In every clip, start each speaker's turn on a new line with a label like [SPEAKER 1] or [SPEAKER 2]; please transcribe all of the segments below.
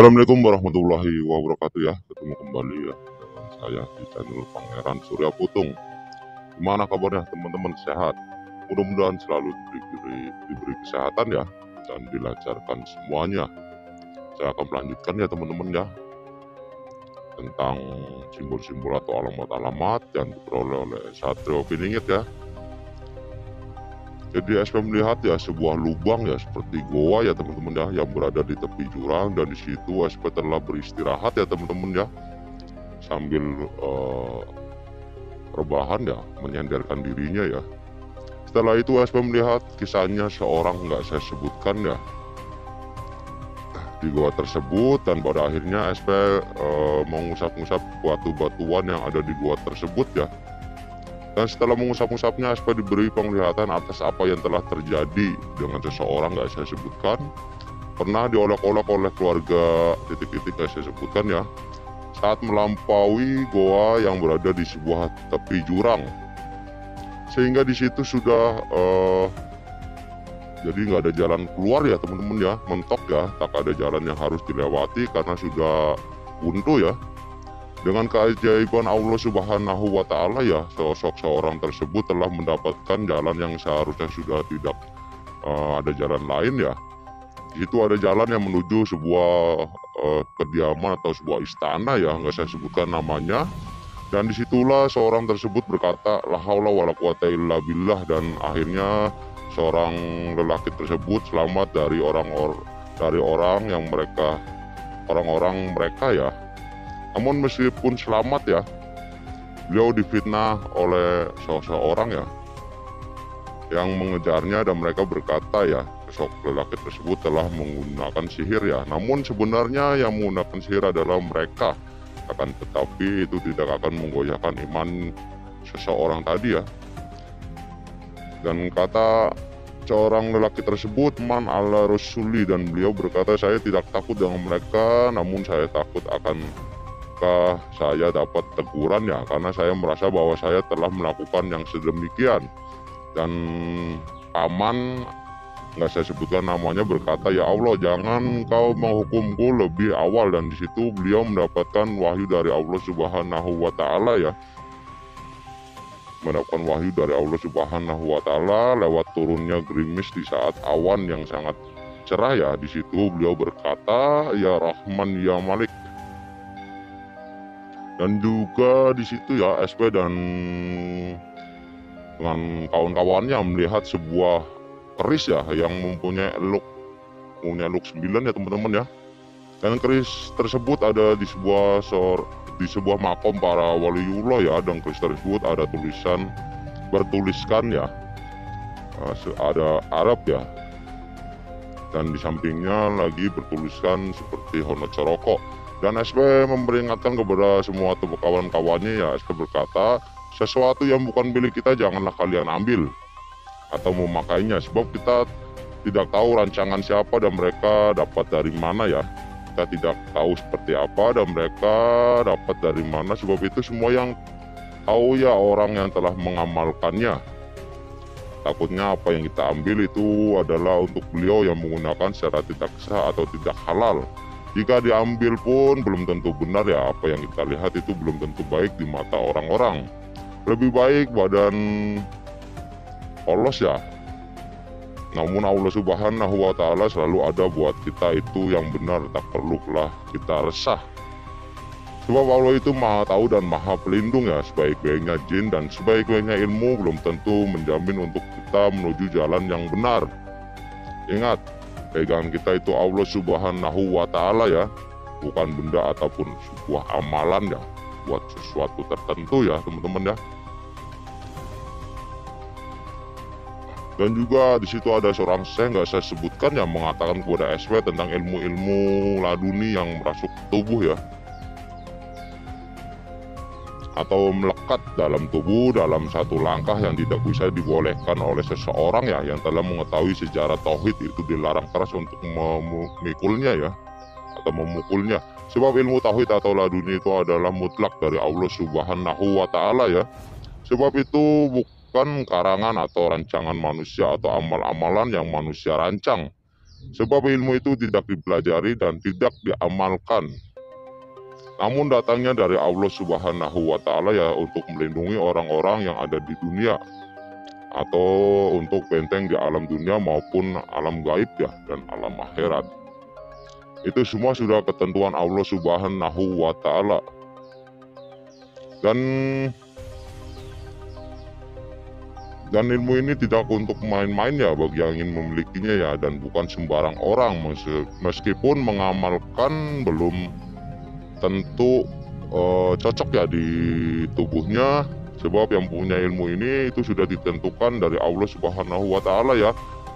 [SPEAKER 1] Assalamualaikum warahmatullahi wabarakatuh ya. Ketemu kembali ya dengan saya di channel Pangeran Surya Putung. Gimana kabarnya teman-teman, sehat? Mudah-mudahan selalu diberi kesehatan ya, dan dilancarkan semuanya. Saya akan melanjutkan ya teman-teman ya, tentang simbol-simbol atau alamat-alamat yang diperoleh oleh Satrio Piningit ya. Jadi SP melihat ya sebuah lubang ya seperti goa ya teman-teman ya, yang berada di tepi jurang, dan di situ SP telah beristirahat ya teman-teman ya, sambil rebahan ya, menyandarkan dirinya ya. Setelah itu SP melihat kisahnya seorang nggak saya sebutkan ya di goa tersebut, dan pada akhirnya SP mengusap-ngusap batu-batuan yang ada di goa tersebut ya. Dan setelah mengusap-ngusapnya, SP diberi penglihatan atas apa yang telah terjadi dengan seseorang nggak saya sebutkan. Pernah diolok-olok oleh keluarga titik-titik nggak saya sebutkan ya, saat melampaui goa yang berada di sebuah tepi jurang. Sehingga di situ sudah jadi nggak ada jalan keluar ya teman-teman ya, mentok ya, tak ada jalan yang harus dilewati karena sudah buntu ya. Dengan keajaiban Allah Subhanahu wa Ta'ala ya, sosok seorang tersebut telah mendapatkan jalan yang seharusnya sudah tidak ada jalan lain ya. Di situ ada jalan yang menuju sebuah kediaman atau sebuah istana ya, nggak saya sebutkan namanya. Dan disitulah seorang tersebut berkata, la haula wala quwata illa billah, dan akhirnya seorang lelaki tersebut selamat dari orang-orang mereka ya. Namun meskipun selamat ya, beliau difitnah oleh seseorang ya yang mengejarnya, dan mereka berkata ya, sosok lelaki tersebut telah menggunakan sihir ya. Namun sebenarnya yang menggunakan sihir adalah mereka, akan tetapi itu tidak akan menggoyahkan iman seseorang tadi ya. Dan kata seorang lelaki tersebut, man ala rasuli, dan beliau berkata, saya tidak takut dengan mereka, namun saya takut akan saya dapat teguran ya, karena saya merasa bahwa saya telah melakukan yang sedemikian. Dan paman, nggak saya sebutkan namanya, berkata, ya Allah, jangan kau menghukumku lebih awal. Dan disitu beliau mendapatkan wahyu dari Allah Subhanahu wa Ta'ala ya, mendapatkan wahyu dari Allah Subhanahu wa Ta'ala lewat turunnya gerimis di saat awan yang sangat cerah ya. Di situ beliau berkata, ya Rahman ya Malik. Dan juga di situ ya SP dan dengan kawan-kawannya melihat sebuah keris ya yang mempunyai look 9 ya teman-teman ya. Dan keris tersebut ada di sebuah makom para waliullah ya, dan keris tersebut ada bertuliskan ya, ada Arab ya, dan di sampingnya lagi bertuliskan seperti Honot Coroko. Dan SP memperingatkan kepada semua kawan-kawannya ya, SP berkata, sesuatu yang bukan milik kita janganlah kalian ambil atau memakainya, sebab kita tidak tahu rancangan siapa dan mereka dapat dari mana ya. Kita tidak tahu seperti apa dan mereka dapat dari mana, sebab itu semua yang tahu ya orang yang telah mengamalkannya. Takutnya apa yang kita ambil itu adalah untuk beliau yang menggunakan secara tidak sah atau tidak halal. Jika diambil pun belum tentu benar ya, apa yang kita lihat itu belum tentu baik di mata orang-orang. Lebih baik badan polos ya. Namun Allah Subhanahu wa Ta'ala selalu ada buat kita itu yang benar, tak perlulah kita resah. Sebab Allah itu maha tahu dan maha pelindung ya. Sebaik-baiknya jin dan sebaik-baiknya ilmu belum tentu menjamin untuk kita menuju jalan yang benar. Ingat, pegangan kita itu Allah Subhanahu wa Ta'ala ya, bukan benda ataupun sebuah amalan ya buat sesuatu tertentu ya teman-teman ya. Dan juga di situ ada seorang syekh nggak saya sebutkan yang mengatakan kepada SP tentang ilmu-ilmu laduni yang merasuk tubuh ya, atau melekat dalam tubuh dalam satu langkah yang tidak bisa dibolehkan oleh seseorang ya, yang telah mengetahui sejarah tauhid itu dilarang keras untuk memikulnya ya, atau memukulnya. Sebab ilmu tauhid atau laduni itu adalah mutlak dari Allah Subhanahu wa Ta'ala ya. Sebab itu bukan karangan atau rancangan manusia atau amal-amalan yang manusia rancang. Sebab ilmu itu tidak dipelajari dan tidak diamalkan, namun datangnya dari Allah Subhanahu wa Ta'ala ya, untuk melindungi orang-orang yang ada di dunia, atau untuk benteng di alam dunia maupun alam gaib ya, dan alam akhirat. Itu semua sudah ketentuan Allah Subhanahu wa Ta'ala. Dan ilmu ini tidak untuk main-main ya bagi yang ingin memilikinya ya, dan bukan sembarang orang. Meskipun mengamalkan belum tentu cocok ya di tubuhnya, sebab yang punya ilmu ini itu sudah ditentukan dari Allah Subhanahu wa Ta'ala ya,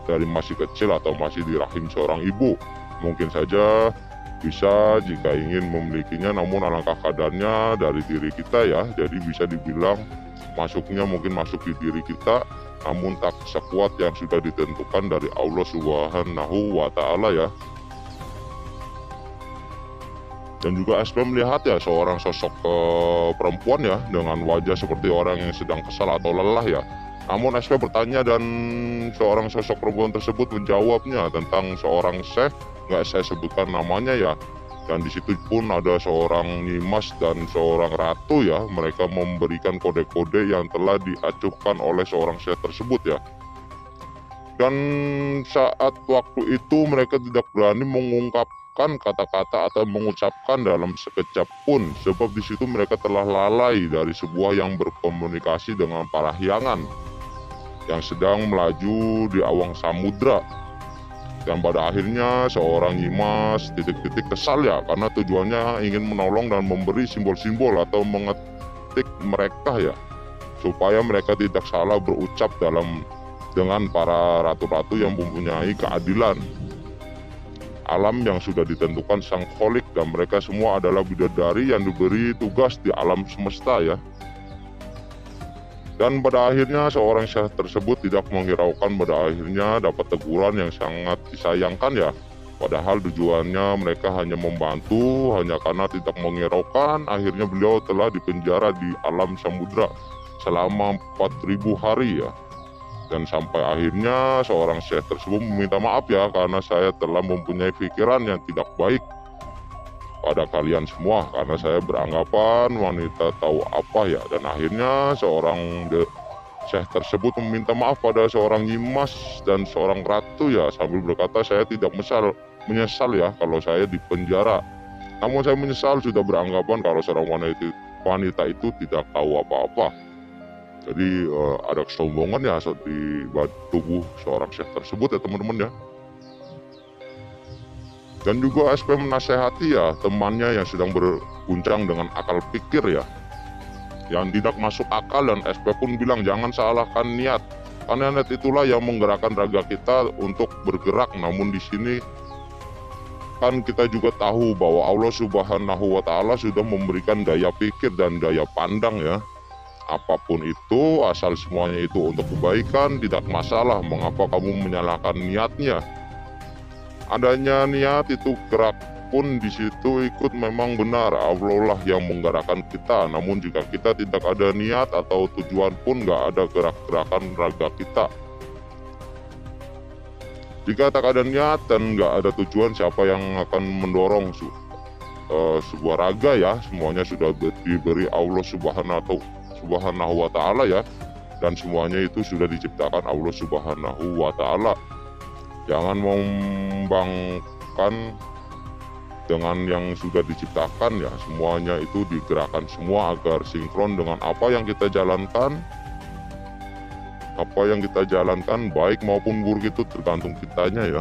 [SPEAKER 1] dari masih kecil atau masih di rahim seorang ibu. Mungkin saja bisa jika ingin memilikinya, namun alangkah kadarnya dari diri kita ya. Jadi bisa dibilang masuknya mungkin masuk di diri kita, namun tak sekuat yang sudah ditentukan dari Allah Subhanahu wa Ta'ala ya. Dan juga SP melihat ya seorang sosok perempuan ya, dengan wajah seperti orang yang sedang kesal atau lelah ya. Namun SP bertanya dan seorang sosok perempuan tersebut menjawabnya tentang seorang syekh, nggak saya sebutkan namanya ya. Dan disitu pun ada seorang nyimas dan seorang ratu ya. Mereka memberikan kode-kode yang telah diacuhkan oleh seorang syekh tersebut ya. Dan saat waktu itu mereka tidak berani mengungkapkan kata-kata atau mengucapkan dalam sekejap pun, sebab di situ mereka telah lalai dari sebuah yang berkomunikasi dengan parahyangan yang sedang melaju di awang samudra. Dan pada akhirnya seorang nyimas titik-titik kesal ya, karena tujuannya ingin menolong dan memberi simbol-simbol atau mengetik mereka ya, supaya mereka tidak salah berucap dengan para ratu-ratu yang mempunyai keadilan alam yang sudah ditentukan sang kholik, dan mereka semua adalah bidadari yang diberi tugas di alam semesta ya. Dan pada akhirnya seorang syekh tersebut tidak menghiraukan, pada akhirnya dapat teguran yang sangat disayangkan ya. Padahal tujuannya mereka hanya membantu, hanya karena tidak menghiraukan, akhirnya beliau telah dipenjara di alam samudra selama 4000 hari ya. Dan sampai akhirnya seorang syekh tersebut meminta maaf ya, karena saya telah mempunyai pikiran yang tidak baik pada kalian semua, karena saya beranggapan wanita tahu apa ya. Dan akhirnya seorang syekh tersebut meminta maaf pada seorang nyimas dan seorang ratu ya, sambil berkata, saya tidak menyesal ya kalau saya dipenjara, namun saya menyesal sudah beranggapan kalau seorang wanita itu tidak tahu apa-apa. Jadi ada kesombongan ya di tubuh seorang syekh tersebut ya teman-teman ya. Dan juga SP menasehati ya temannya yang sedang berguncang dengan akal pikir ya, yang tidak masuk akal, dan SP pun bilang jangan salahkan niat, karena niat itulah yang menggerakkan raga kita untuk bergerak. Namun di sini kan kita juga tahu bahwa Allah Subhanahu wa Ta'ala sudah memberikan daya pikir dan daya pandang ya. Apapun itu, asal semuanya itu untuk kebaikan, tidak masalah. Mengapa kamu menyalahkan niatnya? Adanya niat itu, gerak pun di situ ikut memang benar. Allah lah yang menggerakkan kita. Namun jika kita tidak ada niat atau tujuan pun nggak ada gerak-gerakan raga kita. Jika tak ada niat dan nggak ada tujuan, siapa yang akan mendorong sebuah raga ya? Semuanya sudah diberi Allah Subhanahu wa Ta'ala ya, dan semuanya itu sudah diciptakan Allah Subhanahu wa Ta'ala. Jangan membangkang dengan yang sudah diciptakan ya, semuanya itu digerakkan semua agar sinkron dengan apa yang kita jalankan. Apa yang kita jalankan baik maupun buruk itu tergantung kitanya ya.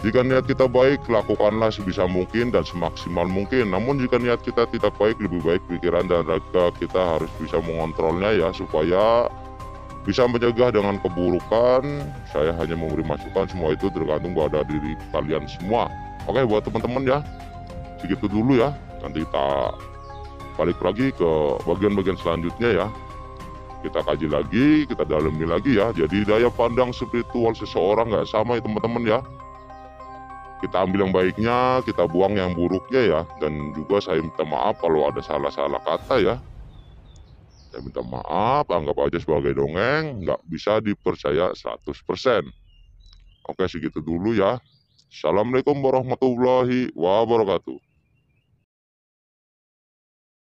[SPEAKER 1] Jika niat kita baik, lakukanlah sebisa mungkin dan semaksimal mungkin. Namun jika niat kita tidak baik, lebih baik pikiran dan raga kita harus bisa mengontrolnya ya, supaya bisa mencegah dengan keburukan. Saya hanya memberi masukan, semua itu tergantung pada diri kalian semua. Oke, buat teman-teman ya, segitu dulu ya. Nanti kita balik lagi ke bagian-bagian selanjutnya ya. Kita kaji lagi, kita dalami lagi ya. Jadi daya pandang spiritual seseorang nggak sama ya teman-teman ya. Kita ambil yang baiknya, kita buang yang buruknya ya. Dan juga saya minta maaf kalau ada salah-salah kata ya. Saya minta maaf, anggap aja sebagai dongeng, nggak bisa dipercaya 100%. Oke, segitu dulu ya. Assalamualaikum warahmatullahi wabarakatuh.